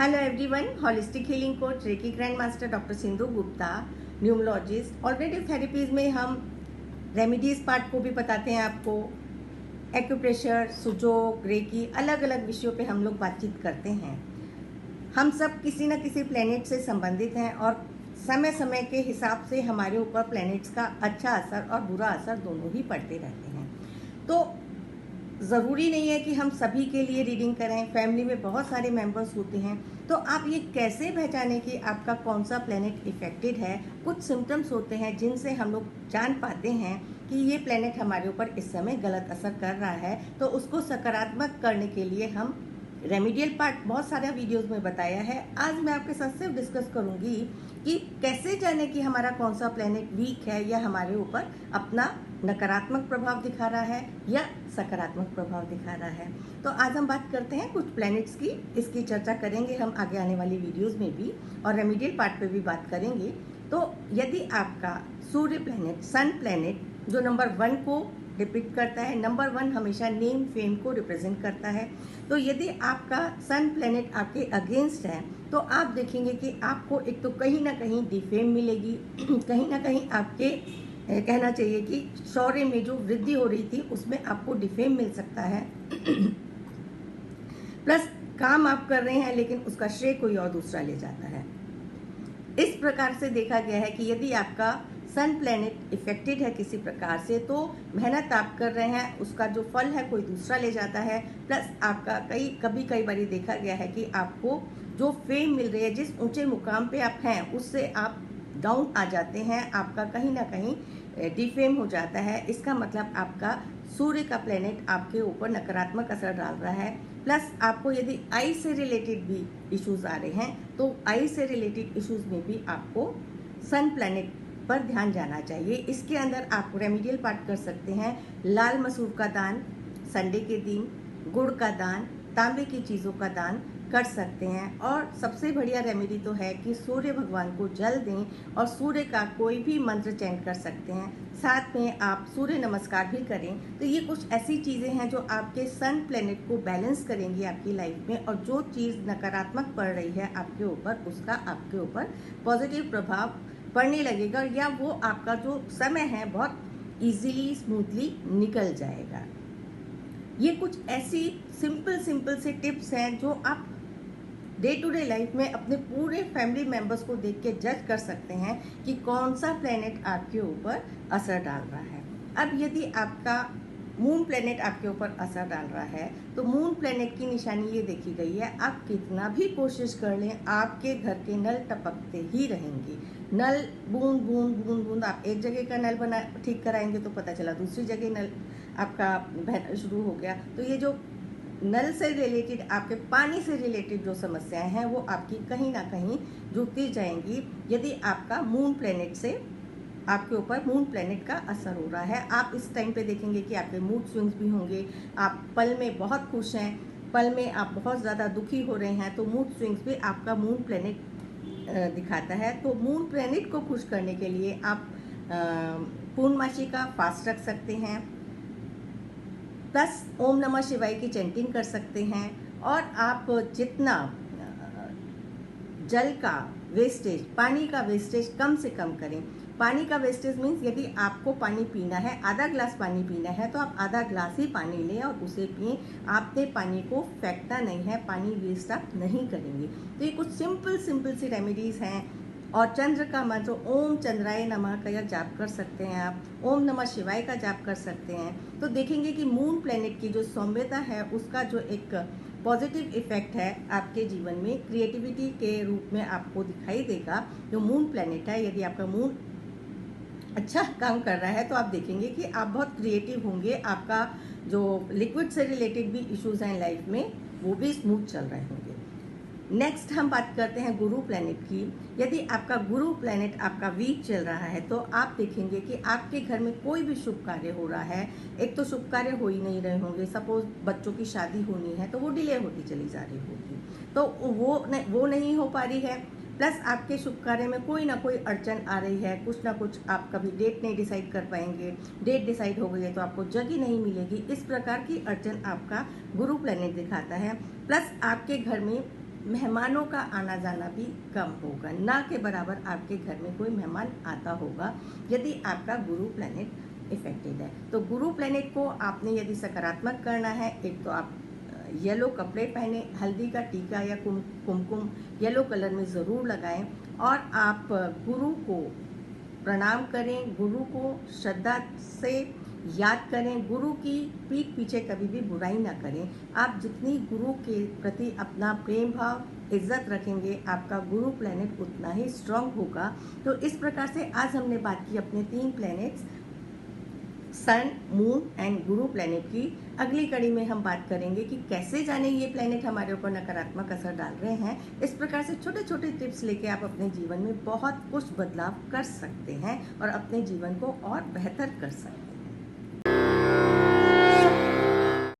Hello everyone, holistic healing coach reiki grand master doctor Sindhu Gupta, numerologist. Alternative therapies में हम remedies part को भी बताते हैं आपको। एक्यूप्रेशर, सुजोग, रेकी, अलग अलग विषयों पे हम लोग बातचीत करते हैं। हम सब किसी न किसी प्लेनेट से संबंधित हैं और समय समय के हिसाब से हमारे ऊपर प्लैनेट्स का अच्छा असर और बुरा असर दोनों ही पड़ते रहते हैं। तो ज़रूरी नहीं है कि हम सभी के लिए रीडिंग करें। फैमिली में बहुत सारे मेंबर्स होते हैं, तो आप ये कैसे पहचानें कि आपका कौन सा प्लैनेट इफेक्टेड है। कुछ सिम्टम्स होते हैं जिनसे हम लोग जान पाते हैं कि ये प्लैनेट हमारे ऊपर इस समय गलत असर कर रहा है। तो उसको सकारात्मक करने के लिए हम रेमेडियल पार्ट बहुत सारे वीडियोस में बताया है। आज मैं आपके साथ सिर्फ डिस्कस करूंगी कि कैसे जाने कि हमारा कौन सा प्लैनेट वीक है या हमारे ऊपर अपना नकारात्मक प्रभाव दिखा रहा है या सकारात्मक प्रभाव दिखा रहा है। तो आज हम बात करते हैं कुछ प्लैनेट्स की। इसकी चर्चा करेंगे हम आगे आने वाली वीडियोस में भी, और रेमेडियल पार्ट पे भी बात करेंगे। तो यदि आपका सूर्य प्लैनेट, सन प्लैनेट, जो नंबर 1 को डिपिक्ट करता है, नंबर 1 हमेशा नेम फेम को रिप्रेजेंट करता है। तो यदि आपका सन प्लैनेट आपके अगेंस्ट है तो आप देखेंगे कि आपको एक तो कहीं ना कहीं डिफेम मिलेगी, कहीं ना कहीं आपके कहना चाहिए कि शौर्य में जो वृद्धि हो रही थी उसमें आपको डिफेम मिल सकता है। प्लस काम आप कर रहे हैं लेकिन उसका श्रेय कोई और दूसरा ले जाता है। इस प्रकार से देखा गया है कि यदि आपका सन प्लैनेट इफेक्टेड है किसी प्रकार से, तो मेहनत आप कर रहे हैं, उसका जो फल है कोई दूसरा ले जाता है। प्लस आपका कई बार देखा गया है कि आपको जो फेम मिल रही है, जिस ऊंचे मुकाम पे आप हैं, उससे आप डाउन आ जाते हैं। आपका कहीं ना कहीं डिफेम हो जाता है। इसका मतलब आपका सूर्य का प्लैनेट आपके ऊपर नकारात्मक असर डाल रहा है। प्लस आपको यदि आई से रिलेटेड भी इश्यूज आ रहे हैं तो आई से रिलेटेड इश्यूज में भी आपको सन प्लैनेट पर ध्यान जाना चाहिए। इसके अंदर आप रेमेडियल पार्ट कर सकते हैं। लाल मसूर का दान संडे के दिन, गुड़ का दान, तांबे की चीज़ों का दान कर सकते हैं। और सबसे बढ़िया रेमेडी तो है कि सूर्य भगवान को जल दें और सूर्य का कोई भी मंत्र चैंट कर सकते हैं। साथ में आप सूर्य नमस्कार भी करें। तो ये कुछ ऐसी चीज़ें हैं जो आपके सन प्लैनेट को बैलेंस करेंगी आपकी लाइफ में, और जो चीज़ नकारात्मक पड़ रही है आपके ऊपर, उसका आपके ऊपर पॉजिटिव प्रभाव पड़ने लगेगा, या वो आपका जो समय है बहुत इजीली स्मूथली निकल जाएगा। ये कुछ ऐसी सिंपल से टिप्स हैं जो आप डे टू डे लाइफ में अपने पूरे फैमिली मेंबर्स को देख के जज कर सकते हैं कि कौन सा प्लैनेट आपके ऊपर असर डाल रहा है। अब यदि आपका मून प्लैनेट आपके ऊपर असर डाल रहा है तो मून प्लैनेट की निशानी ये देखी गई है, आप कितना भी कोशिश कर लें आपके घर के नल टपकते ही रहेंगे। नल बूंद बूंद बूंद बूंद, आप एक जगह का नल बना ठीक कराएंगे तो पता चला दूसरी जगह नल आपका बहना शुरू हो गया। तो ये जो नल से रिलेटेड, आपके पानी से रिलेटेड जो समस्याएं हैं वो आपकी कहीं ना कहीं जुड़ती जाएंगी यदि आपका मून प्लैनेट से आपके ऊपर मून प्लैनेट का असर हो रहा है। आप इस टाइम पे देखेंगे कि आपके मूड स्विंग्स भी होंगे। आप पल में बहुत खुश हैं, पल में आप बहुत ज़्यादा दुखी हो रहे हैं, तो मूड स्विंग्स भी आपका मून प्लैनेट दिखाता है। तो मून प्लैनेट को खुश करने के लिए आप पूर्णमासी का फास्ट रख सकते हैं, प्लस ओम नमः शिवाय की चैंटिंग कर सकते हैं। और आप जितना जल का वेस्टेज, पानी का वेस्टेज कम से कम करें। पानी का वेस्टेज मीन्स यदि आपको पानी पीना है, आधा ग्लास पानी पीना है, तो आप आधा ग्लास ही पानी लें और उसे पिएं। आपने पानी को फेंकना नहीं है, पानी वेस्ट आप नहीं करेंगे। तो ये कुछ सिंपल सी रेमेडीज हैं। और चंद्र का मंत्र ओम चंद्राय नमः का जाप कर सकते हैं आप, ओम नमः शिवाय का जाप कर सकते हैं। तो देखेंगे कि मून प्लैनेट की जो सौम्यता है उसका जो एक पॉजिटिव इफेक्ट है आपके जीवन में क्रिएटिविटी के रूप में आपको दिखाई देगा। जो मून प्लैनेट है, यदि आपका मून अच्छा काम कर रहा है तो आप देखेंगे कि आप बहुत क्रिएटिव होंगे। आपका जो लिक्विड से रिलेटेड भी इश्यूज हैं लाइफ में वो भी स्मूथ चल रहे होंगे। नेक्स्ट हम बात करते हैं गुरु प्लैनेट की। यदि आपका गुरु प्लैनेट आपका वीक चल रहा है तो आप देखेंगे कि आपके घर में कोई भी शुभ कार्य हो रहा है, एक तो शुभ कार्य हो ही नहीं रहे होंगे। सपोज बच्चों की शादी होनी है तो वो डिले होती चली जा रही होगी, तो वो नहीं हो पा रही है। प्लस आपके शुभ कार्य में कोई ना कोई अड़चन आ रही है, कुछ ना कुछ आप कभी डेट नहीं डिसाइड कर पाएंगे, डेट डिसाइड हो गई है तो आपको जगह नहीं मिलेगी। इस प्रकार की अड़चन आपका गुरु प्लैनेट दिखाता है। प्लस आपके घर में मेहमानों का आना जाना भी कम होगा, ना के बराबर आपके घर में कोई मेहमान आता होगा यदि आपका गुरु प्लैनेट इफेक्टेड है। तो गुरु प्लैनेट को आपने यदि सकारात्मक करना है, एक तो आप येलो कपड़े पहने, हल्दी का टीका या कुमकुम येलो कलर में ज़रूर लगाएं और आप गुरु को प्रणाम करें, गुरु को श्रद्धा से याद करें, गुरु की पीठ पीछे कभी भी बुराई ना करें। आप जितनी गुरु के प्रति अपना प्रेम भाव इज्जत रखेंगे, आपका गुरु प्लैनेट उतना ही स्ट्रांग होगा। तो इस प्रकार से आज हमने बात की अपने 3 planets sun, moon and Guru planet की। अगली कड़ी में हम बात करेंगे कि कैसे जाने ये प्लैनेट हमारे ऊपर नकारात्मक असर डाल रहे हैं। इस प्रकार से छोटे छोटे टिप्स लेके आप अपने जीवन में बहुत कुछ बदलाव कर सकते हैं और अपने जीवन को और बेहतर कर सकते हैं।